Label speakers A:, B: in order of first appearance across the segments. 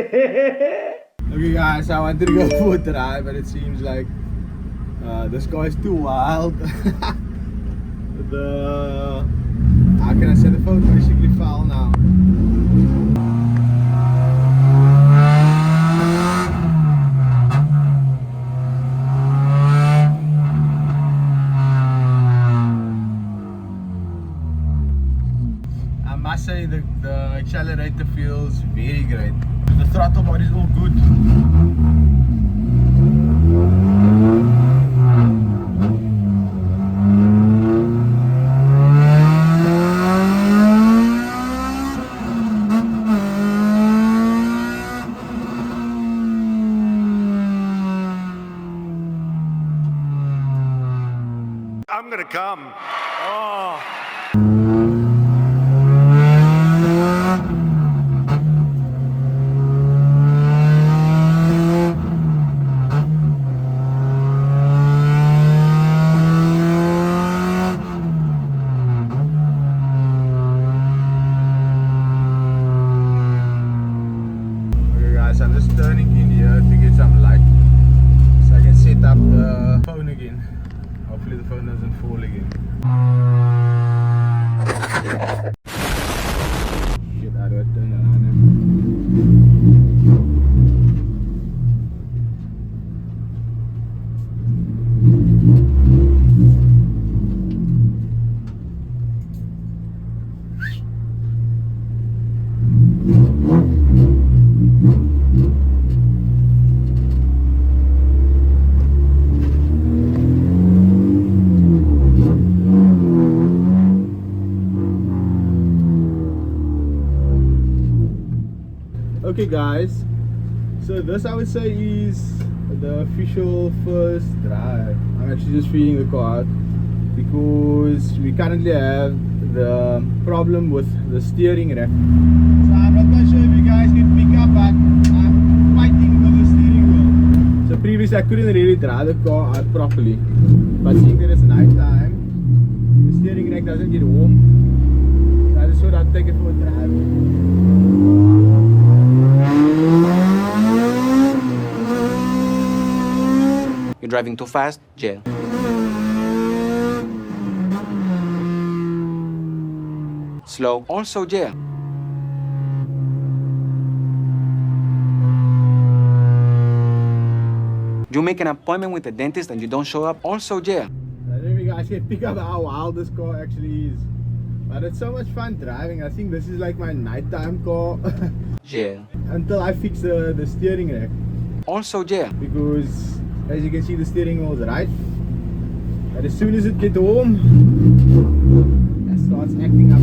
A: Okay guys, I wanted to go for a drive, but it seems like this car is too wild. How can I say, the phone basically fell now. I must say the accelerator feels very great. The throttle body is all good.
B: I'm gonna come. Oh.
A: Okay guys, I'm just turning in here to get some light so I can set up the phone again. Hopefully the phone doesn't fall again. Shit, how do I turn around? Okay guys, so this I would say is the official first drive. I'm actually just feeding the car out because we currently have the problem with the steering rack. So I'm not quite sure if you guys can pick up, but I'm fighting with the steering wheel. So previously I couldn't really drive the car out properly, but seeing that it's night time, the steering rack doesn't get warm, so I just thought I'd take it for a drive.
C: You're driving too fast, jail. Slow, also jail. You make an appointment with the dentist and you don't show up, also jail.
A: I don't know if you guys can pick up how wild this car actually is, but it's so much fun driving. I think this is like my nighttime car.
C: Jail.
A: Until I fix the steering rack,
C: Also jail.
A: because as you can see the steering wheel is right, and as soon as it gets warm, it starts acting up.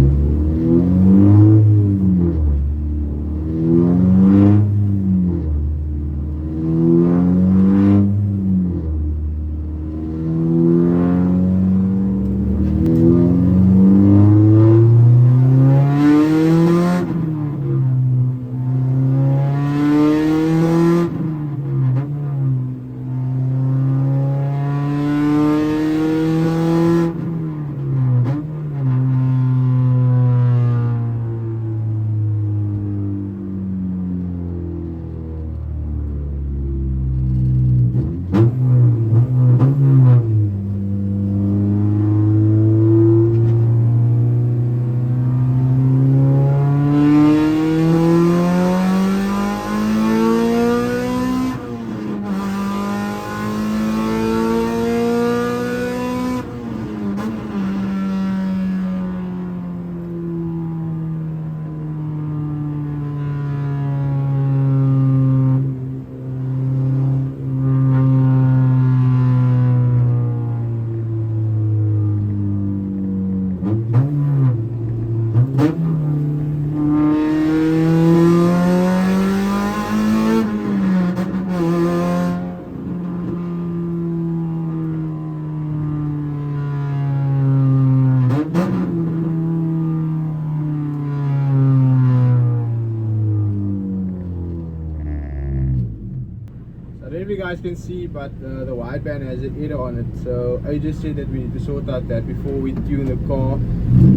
A: If you guys can see, but the wideband has an error on it, so I just said that we need to sort out that before we tune the car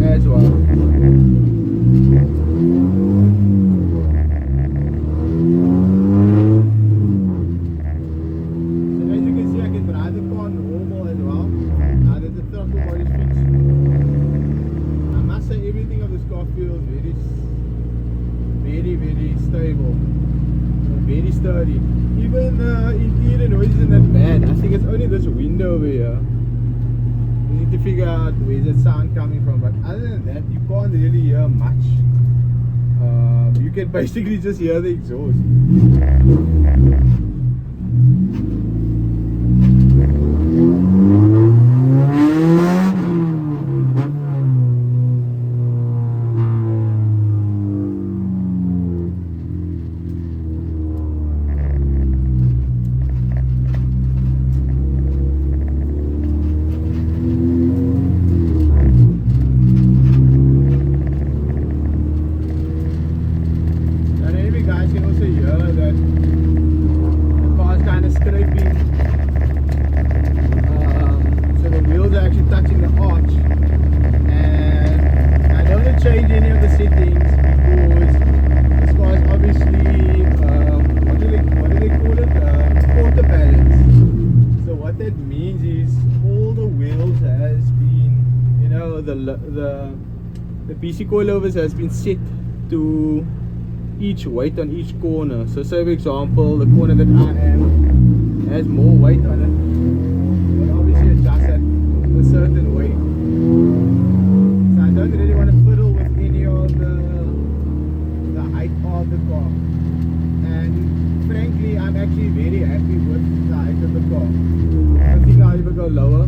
A: as well. stable, very sturdy. Even the interior noise isn't that bad. I think it's only this window over here. We need to figure out where's that sound coming from, but other than that, you can't really hear much. You can basically just hear the exhaust. The PC coilovers has been set to each weight on each corner. So say for example, the corner that I am has more weight on it, but obviously adjust at a certain weight. So I don't really want to fiddle with any of the height of the car. And frankly, I'm actually very happy with the height of the car. I don't think I'll ever go lower.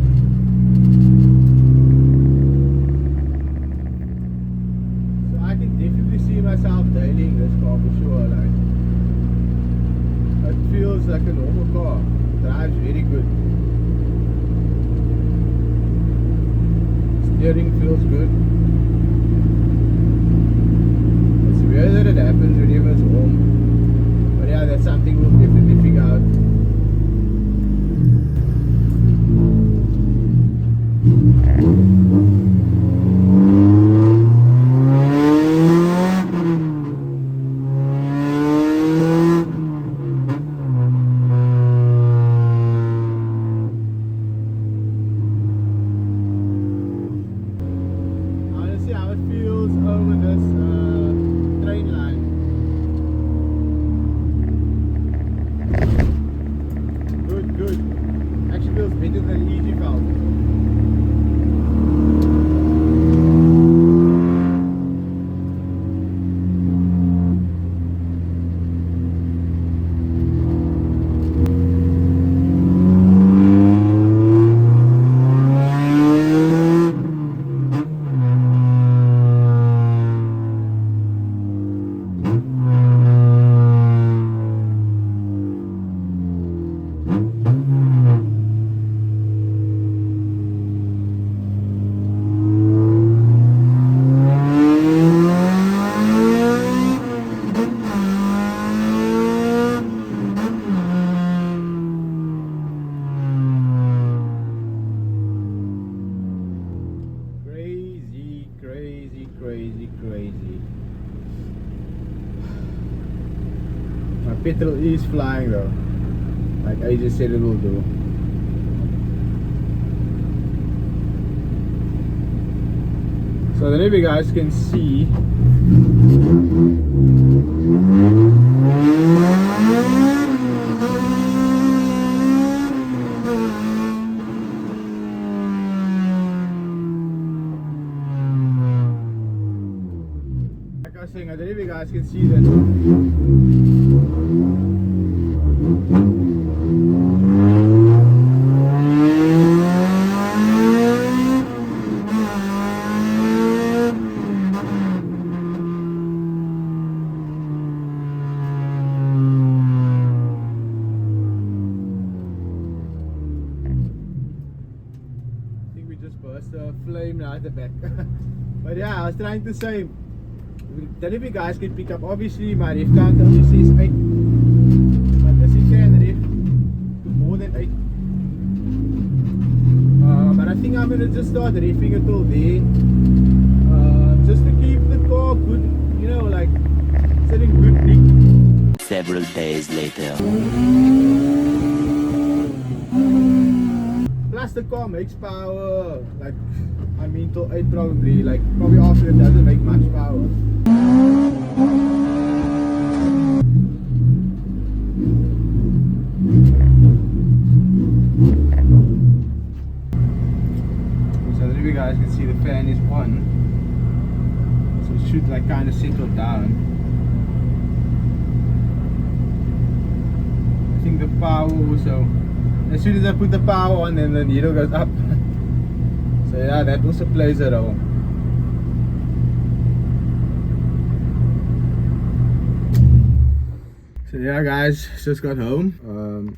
A: Myself dailing this car for sure. Like, it feels like a normal car. Drives very good. Steering feels good. It's weird that it happens whenever it's warm, but yeah, that's something we'll definitely figure out. Crazy. My petrol is flying though, like I just said it will do. So I don't know if you guys can see. I don't know if you guys can see that. I think we just burst a flame now at the back. But yeah, I was trying to say, that if you guys can pick up, obviously my ref count only says 8, but as you can ref to more than 8. But I think I'm going to just start reffing it all there, just to keep the car good, you know, like sitting good big.
D: Several days later.
A: Plus the car makes power, like I mean till 8 probably, like probably after it doesn't make much power. fan is on, so it should like kind of settle down. I think the power also, as soon as I put the power on, then the needle goes up. So yeah, that also plays a role. So yeah guys, just got home.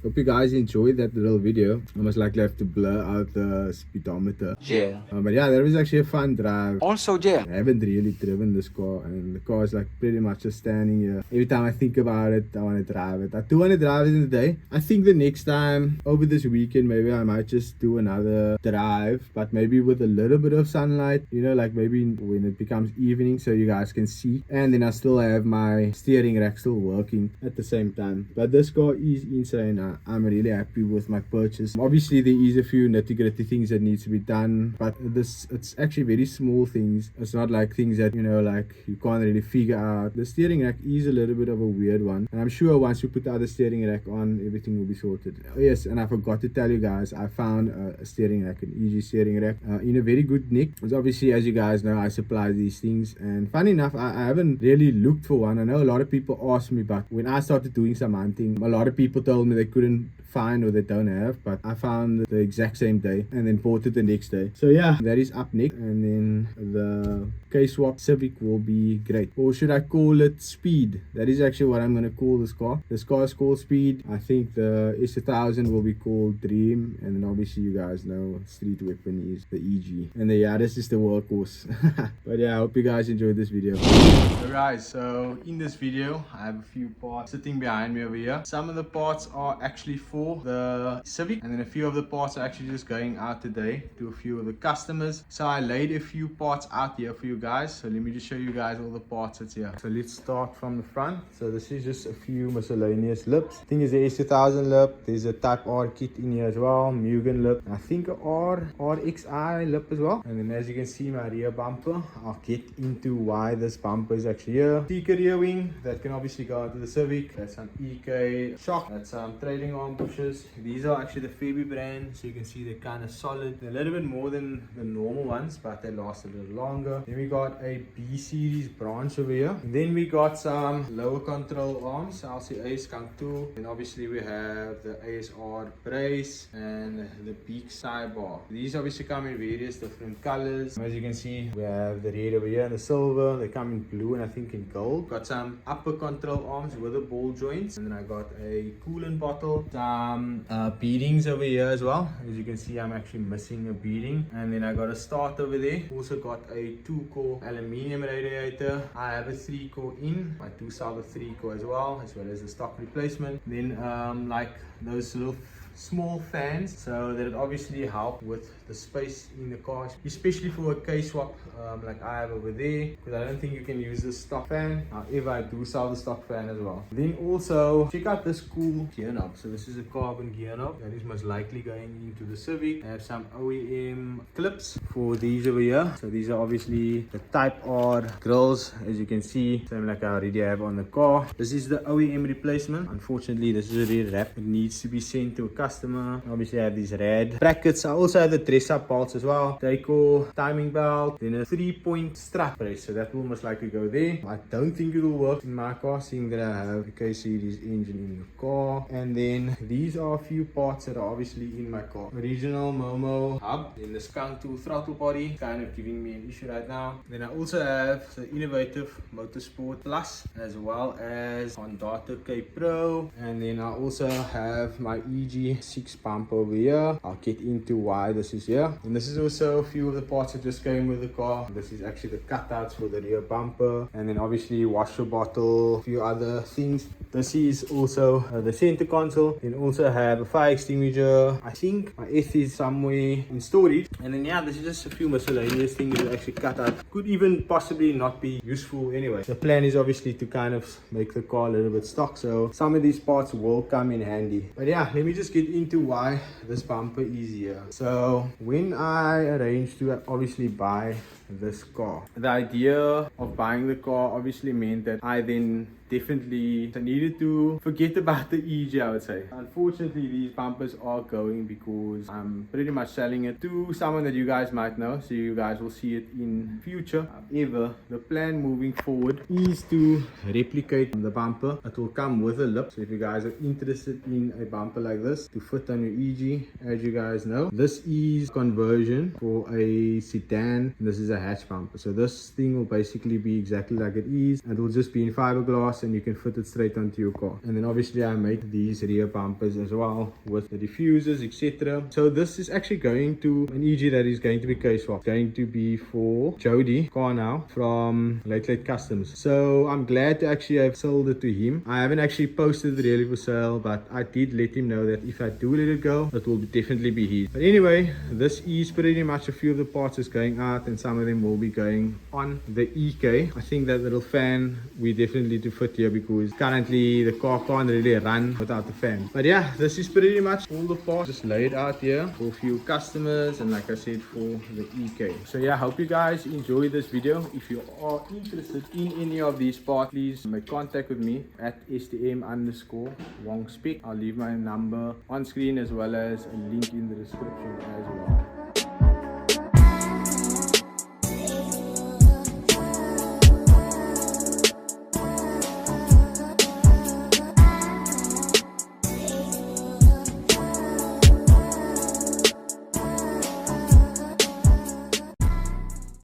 A: Hope you guys enjoyed that little video. I most likely have to blur out the speedometer.
C: Yeah.
A: But yeah, that was actually a fun drive.
C: Also, yeah.
A: I haven't really driven this car, and the car is like pretty much just standing here. Every time I think about it, I want to drive it. I do want to drive it in the day. I think the next time, over this weekend, maybe I might just do another drive, but maybe with a little bit of sunlight, you know, like maybe when it becomes evening so you guys can see. And then I still have my steering rack still working at the same time. But this car is insane. I'm really happy with my purchase. Obviously there is a few nitty-gritty things that needs to be done, but it's actually very small things. It's not like things that, you know, like you can't really figure out. The steering rack is a little bit of a weird one, and I'm sure once you put the other steering rack on, everything will be sorted. Oh yes, and I forgot to tell you guys, I found a steering rack, an EG steering rack, in a very good nick. Because obviously, as you guys know, I supply these things, and funny enough, I haven't really looked for one. I know a lot of people ask me, but when I started doing some hunting, a lot of people told me they couldn't find or they don't have, but I found the exact same day and then bought it the next day. So yeah, that is up next, and then the K-swap Civic will be great. Or should I call it Speed? That is actually what I'm going to call this car. This car is called Speed. I think the S1000 will be called Dream, and then obviously you guys know street weapon is the EG, and yeah, this is the workhorse. But yeah, I hope you guys enjoyed this video. Alright, so in this video I have a few parts sitting behind me over here. Some of the parts are actually for the Civic, and then a few of the parts are actually just going out today to a few of the customers. So I laid a few parts out here for you guys, so let me just show you guys all the parts that's here. So let's start from the front. So this is just a few miscellaneous lips. I think it's the S2000 lip, there's a Type R kit in here as well, Mugen lip, I think a RXI lip as well. And then as you can see, my rear bumper, I'll get into why this bumper is actually here. Sticker rear wing, that can obviously go into the Civic. That's some EK shock, that's some trailing arm pushers. These are actually the Fabi brand, so you can see they're kind of solid. They're a little bit more than the normal ones, but they last a little longer. Then we got a B series branch over here. And then we got some lower control arms, LCA skunk tool. And obviously we have the ASR brace and the beak sidebar. These obviously come in various different colors. As you can see, we have the red over here and the silver. They come in blue and I think in gold. Got some upper control arms with the ball joints, and then I got a coolant bottle, some beadings over here as well. As you can see, I'm actually missing a beading. And then I got a start over there. Also got a 2-core aluminium radiator. I have a 3-core in. I do sell the 3-core as well as a stock replacement. Then like those little small fans, so that it obviously help with the space in the car, especially for a K-swap like I have over there, because I don't think you can use the stock fan. However, I do sell the stock fan as well. Then also check out this cool gear knob. So this is a carbon gear knob that is most likely going into the Civic. I have some OEM clips for these over here. So these are obviously the Type R grills, as you can see, same like I already have on the car. This is the OEM replacement. Unfortunately, this is already wrapped. It needs to be sent to a customer. Obviously I have these rad brackets. I also have the dress up bolts as well, Dayco timing belt, then a 3-point strap brace, so that will most likely go there. I don't think it will work in my car, seeing that I have a K series engine in the car. And then these are a few parts that are obviously in my car. Original Momo hub, then the skunk tool throttle body, kind of giving me an issue right now. Then I also have the Innovative Motorsport Plus, as well as Honda K Pro. And then I also have my EG6 pump over here. I'll get into why this is here. And this is also a few of the parts that just came with the car. This is actually the cutouts for the rear bumper, and then obviously washer bottle, a few other things. This is also the center console. Then also have a fire extinguisher. I think my S is somewhere in storage. And then yeah, this is just a few miscellaneous things that actually cut out. Could even possibly not be useful anyway. The plan is obviously to kind of make the car a little bit stock, so some of these parts will come in handy. But yeah, let me just get into why this bumper is here. So when I arranged to obviously buy this car. The idea of buying the car obviously meant that I then definitely needed to forget about the EG, I would say. Unfortunately, these bumpers are going because I'm pretty much selling it to someone that you guys might know, so you guys will see it in future. However, the plan moving forward is to replicate the bumper. It will come with a lip, so if you guys are interested in a bumper like this to fit on your EG, as you guys know, this is conversion for a sedan, and this is a hatch bumper. So this thing will basically be exactly like it is, and it will just be in fiberglass, and you can fit it straight onto your car. And then obviously I make these rear bumpers as well with the diffusers, etc. So this is actually going to an EG that is going to be case swap. It's going to be for Jody car now from Late Customs. So I'm glad to actually have sold it to him. I haven't actually posted it really for sale, but I did let him know that if I do let it go, it will definitely be his. But anyway, this is pretty much a few of the parts is going out, and some of them will be going on the EK. I think that little fan we definitely need to fit here because currently the car can't really run without the fan. But yeah, this is pretty much all the parts just laid out here for a few customers, and like I said, for the EK. So yeah, I hope you guys enjoy this video. If you are interested in any of these parts, please make contact with me at stm_wongspec. I'll leave my number on screen as well as a link in the description as well.